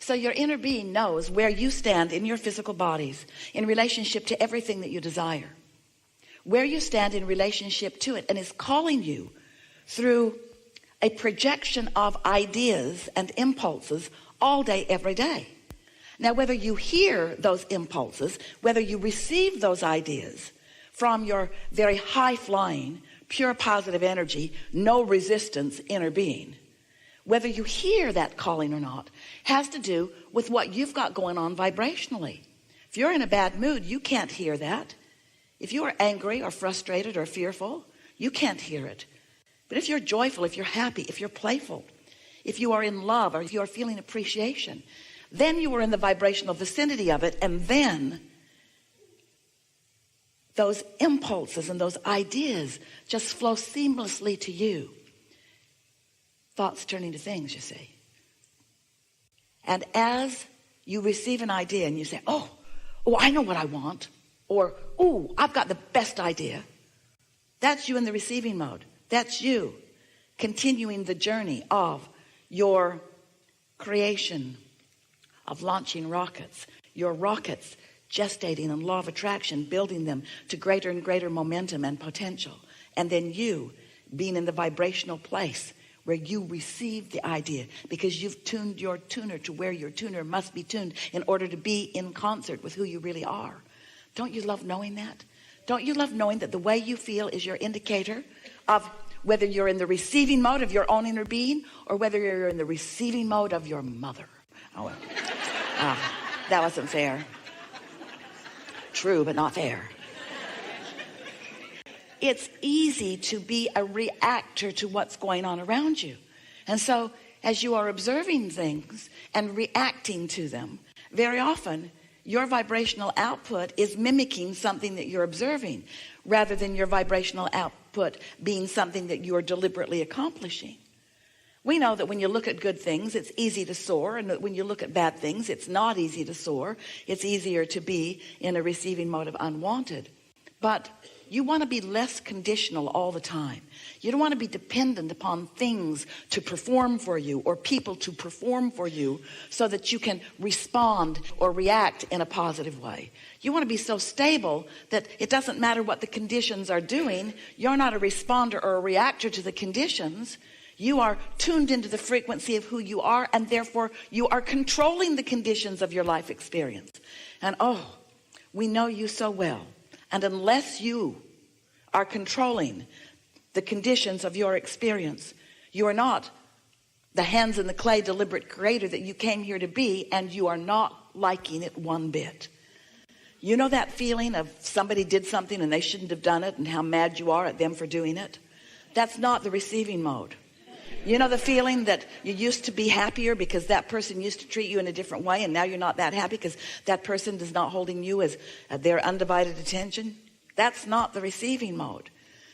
So your inner being knows where you stand in your physical bodies in relationship to everything that you desire, where you stand in relationship to it, and is calling you through a projection of ideas and impulses all day, every day. Now, whether you hear those impulses, whether you receive those ideas from your very high-flying, pure positive energy, no resistance inner being, whether you hear that calling or not, has to do with what you've got going on vibrationally. If you're in a bad mood, you can't hear that. If you are angry or frustrated or fearful, you can't hear it. But if you're joyful, if you're happy, if you're playful, if you are in love, or if you are feeling appreciation, then you are in the vibrational vicinity of it, and then those impulses and those ideas just flow seamlessly to you. Thoughts turning to things, you see. And as you receive an idea and you say, oh, I know what I want, or, oh, I've got the best idea. That's you in the receiving mode. That's you continuing the journey of your creation, of launching rockets, your rockets gestating in law of attraction, building them to greater and greater momentum and potential. And then you being in the vibrational place where you receive the idea because you've tuned your tuner to where your tuner must be tuned in order to be in concert with who you really are. Don't you love knowing that? Don't you love knowing that the way you feel is your indicator of whether you're in the receiving mode of your own inner being or whether you're in the receiving mode of your mother? Oh, well. That wasn't fair. True, but not fair. It's easy to be a reactor to what's going on around you. And so as you are observing things and reacting to them, very often your vibrational output is mimicking something that you're observing rather than your vibrational output being something that you are deliberately accomplishing. We know that when you look at good things, it's easy to soar, and that when you look at bad things, it's not easy to soar. It's easier to be in a receiving mode of unwanted. But you want to be less conditional all the time. You don't want to be dependent upon things to perform for you or people to perform for you so that you can respond or react in a positive way. You want to be so stable that it doesn't matter what the conditions are doing. You're not a responder or a reactor to the conditions. You are tuned into the frequency of who you are, and therefore you are controlling the conditions of your life experience. And we know you so well. And unless you are controlling the conditions of your experience, you are not the hands in the clay deliberate creator that you came here to be, and you are not liking it one bit. You know that feeling of somebody did something and they shouldn't have done it and how mad you are at them for doing it? That's not the receiving mode. You know the feeling that you used to be happier because that person used to treat you in a different way, and now you're not that happy because that person is not holding you as their undivided attention? That's not the receiving mode.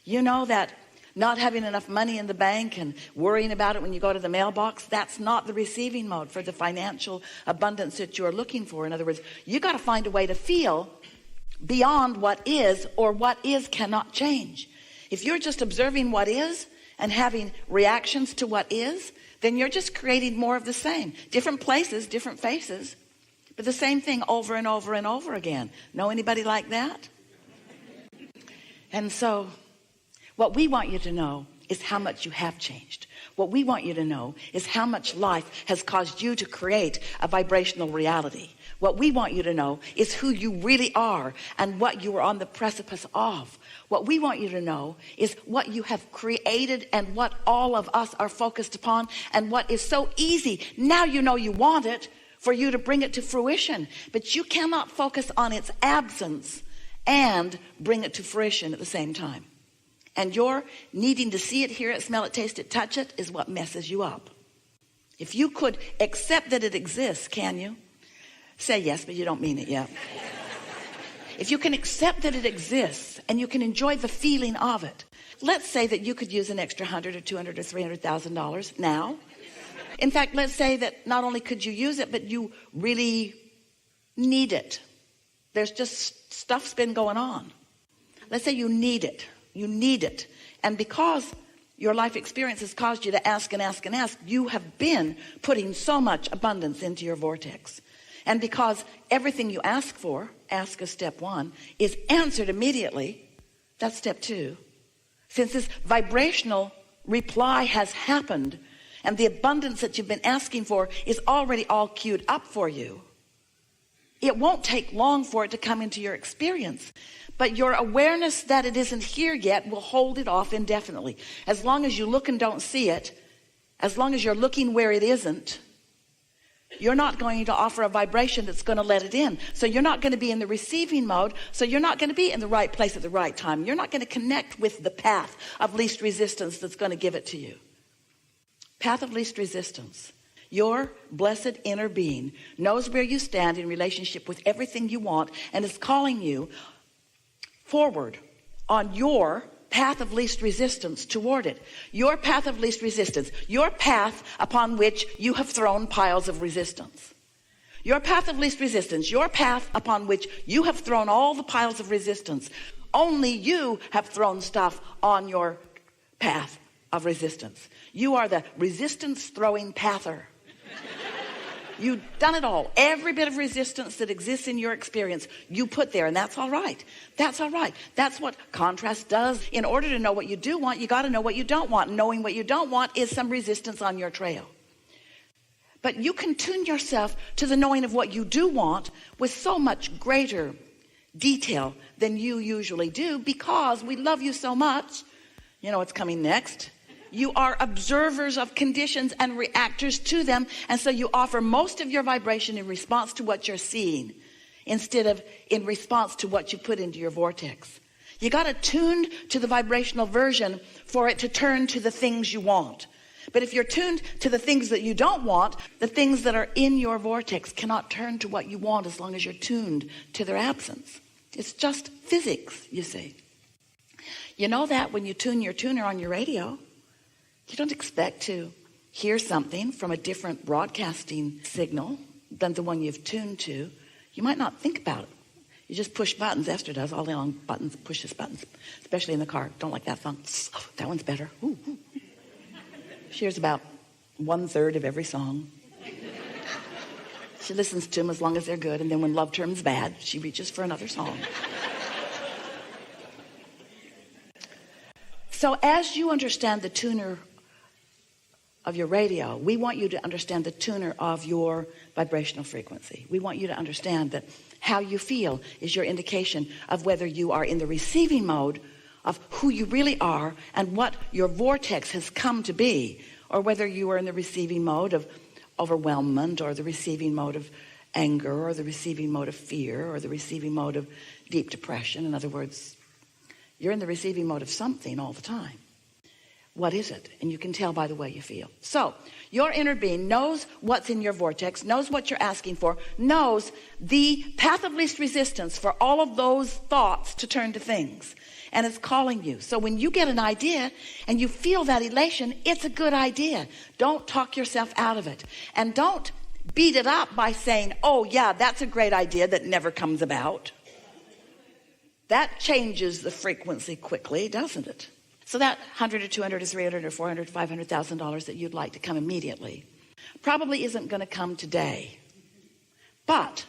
You know that not having enough money in the bank and worrying about it when you go to the mailbox, that's not the receiving mode for the financial abundance that you're looking for. In other words, you got to find a way to feel beyond what is, or what is cannot change. If you're just observing what is and having reactions to what is, then you're just creating more of the same. Different places, different faces, but the same thing over and over and over again. Know anybody like that? And so what we want you to know is how much you have changed. What we want you to know is how much life has caused you to create a vibrational reality. What we want you to know is who you really are and what you are on the precipice of. What we want you to know is what you have created and what all of us are focused upon, and what is so easy. Now you know you want it for you to bring it to fruition, but you cannot focus on its absence and bring it to fruition at the same time. And your needing to see it, hear it, smell it, taste it, touch it is what messes you up. If you could accept that it exists, can you? Say yes, but you don't mean it yet. If you can accept that it exists and you can enjoy the feeling of it, let's say that you could use an extra $100 or $200 or $300,000 now. In fact, let's say that not only could you use it, but you really need it. There's just stuff's been going on. Let's say you need it. You need it. And because your life experience has caused you to ask and ask and ask, you have been putting so much abundance into your vortex. And because everything you ask for, ask as step 1, is answered immediately, that's step 2. Since this vibrational reply has happened and the abundance that you've been asking for is already all queued up for you, it won't take long for it to come into your experience. But your awareness that it isn't here yet will hold it off indefinitely. As long as you look and don't see it, as long as you're looking where it isn't, you're not going to offer a vibration that's going to let it in. So you're not going to be in the receiving mode. So you're not going to be in the right place at the right time. You're not going to connect with the path of least resistance that's going to give it to you. Path of least resistance. Your blessed inner being knows where you stand in relationship with everything you want and is calling you forward on your path of least resistance toward it. Your path of least resistance. Your path upon which you have thrown piles of resistance. Your path of least resistance. Your path upon which you have thrown all the piles of resistance. Only you have thrown stuff on your path of resistance. You are the resistance throwing pather. You've done it all. Every bit of resistance that exists in your experience, you put there, and that's all right. That's all right. That's what contrast does. In order to know what you do want, you got to know what you don't want. Knowing what you don't want is some resistance on your trail. But you can tune yourself to the knowing of what you do want with so much greater detail than you usually do, because we love you so much. You know what's coming next? You are observers of conditions and reactors to them. And so you offer most of your vibration in response to what you're seeing instead of in response to what you put into your vortex. You got to tune to the vibrational version for it to turn to the things you want. But if you're tuned to the things that you don't want, the things that are in your vortex cannot turn to what you want as long as you're tuned to their absence. It's just physics, you see. You know that when you tune your tuner on your radio, you don't expect to hear something from a different broadcasting signal than the one you've tuned to. You might not think about it. You just push buttons. Esther does all day long. Buttons, pushes buttons, especially in the car. Don't like that song. Oh, that one's better. Ooh, ooh. She hears about 1/3 of every song. She listens to them as long as they're good, and then when love turns bad, she reaches for another song. So as you understand the tuner of your radio, we want you to understand the tuner of your vibrational frequency. We want you to understand that how you feel is your indication of whether you are in the receiving mode of who you really are and what your vortex has come to be, or whether you are in the receiving mode of overwhelmment, or the receiving mode of anger, or the receiving mode of fear, or the receiving mode of deep depression. In other words, you're in the receiving mode of something all the time. What is it? And you can tell by the way you feel. So your inner being knows what's in your vortex, knows what you're asking for, knows the path of least resistance for all of those thoughts to turn to things, and it's calling you. So when you get an idea and you feel that elation, it's a good idea. Don't talk yourself out of it, and don't beat it up by saying, oh yeah, that's a great idea that never comes about. That changes the frequency quickly, doesn't it? So that $100 or $200 or $300 or $400, $500,000 that you'd like to come immediately probably isn't going to come today. But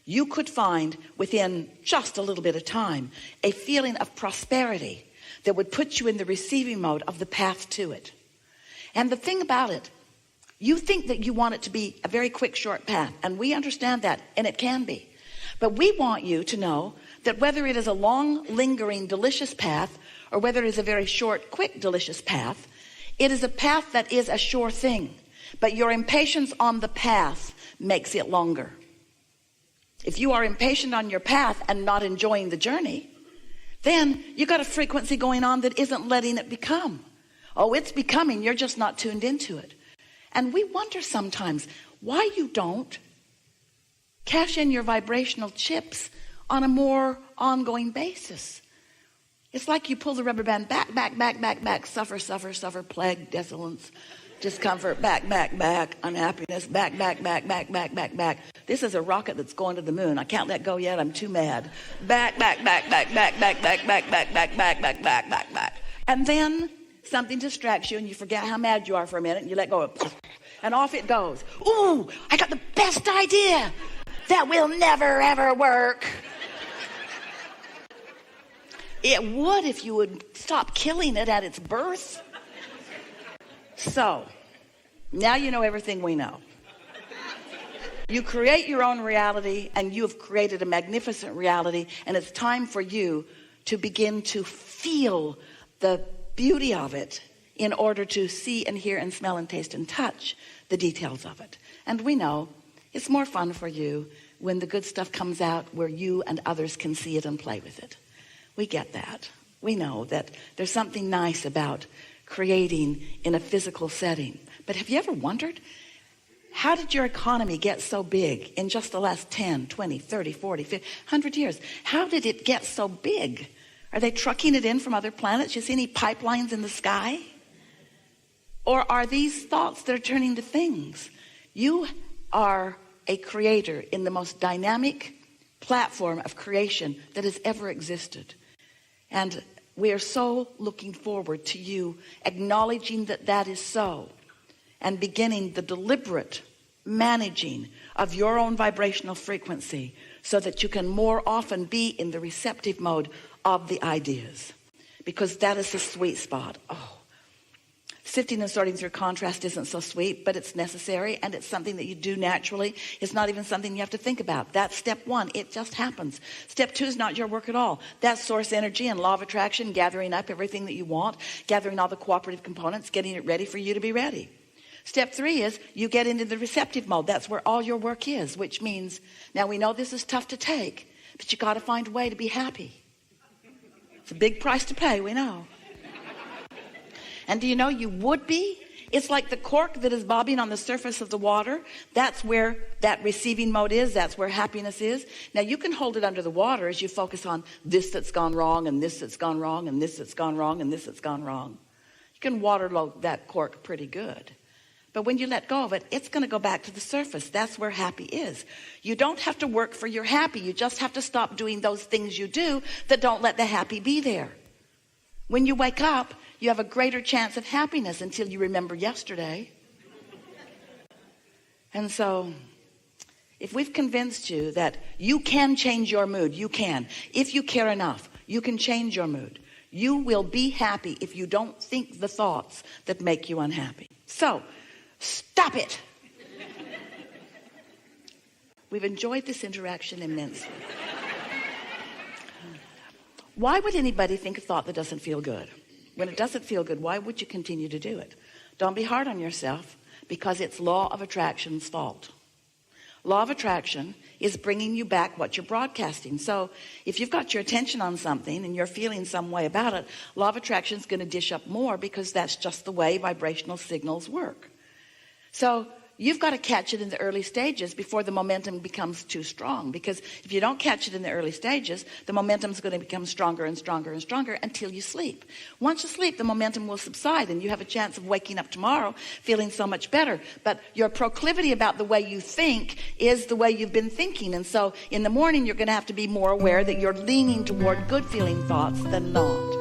you could find within just a little bit of time a feeling of prosperity that would put you in the receiving mode of the path to it. And the thing about it, you think that you want it to be a very quick, short path, and we understand that, and it can be. But we want you to know that whether it is a long, lingering, delicious path, or whether it is a very short, quick, delicious path, it is a path that is a sure thing. But your impatience on the path makes it longer. If you are impatient on your path and not enjoying the journey, then you got a frequency going on that isn't letting it become. Oh, it's becoming, you're just not tuned into it. And we wonder sometimes why you don't cash in your vibrational chips on a more ongoing basis. It's like you pull the rubber band back, suffer, plague, desolence, discomfort, back, unhappiness, back. This is a rocket that's going to the moon. I can't let go yet. I'm too mad. Back. And then something distracts you and you forget how mad you are for a minute and you let go of, and off it goes. Ooh, I got the best idea that will never ever work. It would if you would stop killing it at its birth. So, now you know everything we know. You create your own reality, and you have created a magnificent reality, and it's time for you to begin to feel the beauty of it in order to see and hear and smell and taste and touch the details of it. And we know it's more fun for you when the good stuff comes out where you and others can see it and play with it. We get that. We know that there's something nice about creating in a physical setting. But have you ever wondered, how did your economy get so big in just the last 10, 20, 30, 40, 50, 100 years? How did it get so big? Are they trucking it in from other planets? You see any pipelines in the sky? Or are these thoughts that are turning to things? You are a creator in the most dynamic platform of creation that has ever existed. And we are so looking forward to you acknowledging that that is so, and beginning the deliberate managing of your own vibrational frequency so that you can more often be in the receptive mode of the ideas, because that is the sweet spot. Oh, sifting and sorting through contrast isn't so sweet, but it's necessary, and it's something that you do naturally. It's not even something you have to think about. That's step one. It just happens. Step two is not your work at all. That's source energy and law of attraction, gathering up everything that you want, gathering all the cooperative components, getting it ready for you to be ready. Step three is you get into the receptive mode. That's where all your work is, which means, now we know this is tough to take, but you got to find a way to be happy. It's a big price to pay, we know. And do you know you would be? It's like the cork that is bobbing on the surface of the water. That's where that receiving mode is. That's where happiness is. Now you can hold it under the water as you focus on this that's gone wrong, and this that's gone wrong, and this that's gone wrong, and this that's gone wrong. You can waterload that cork pretty good. But when you let go of it, it's going to go back to the surface. That's where happy is. You don't have to work for your happy. You just have to stop doing those things you do that don't let the happy be there. When you wake up, you have a greater chance of happiness until you remember yesterday. And so, if we've convinced you that you can change your mood, you can. If you care enough, you can change your mood. You will be happy if you don't think the thoughts that make you unhappy. So, stop it. We've enjoyed this interaction immensely. Why would anybody think a thought that doesn't feel good? When it doesn't feel good, why would you continue to do it? Don't be hard on yourself, because it's law of attraction's fault. Law of attraction is bringing you back what you're broadcasting. So if you've got your attention on something and you're feeling some way about it, law of attraction is going to dish up more, because that's just the way vibrational signals work. So you've got to catch it in the early stages before the momentum becomes too strong, because if you don't catch it in the early stages, the momentum is going to become stronger and stronger and stronger until you sleep. Once you sleep, the momentum will subside and you have a chance of waking up tomorrow feeling so much better. But your proclivity about the way you think is the way you've been thinking. And so in the morning, you're going to have to be more aware that you're leaning toward good feeling thoughts than not.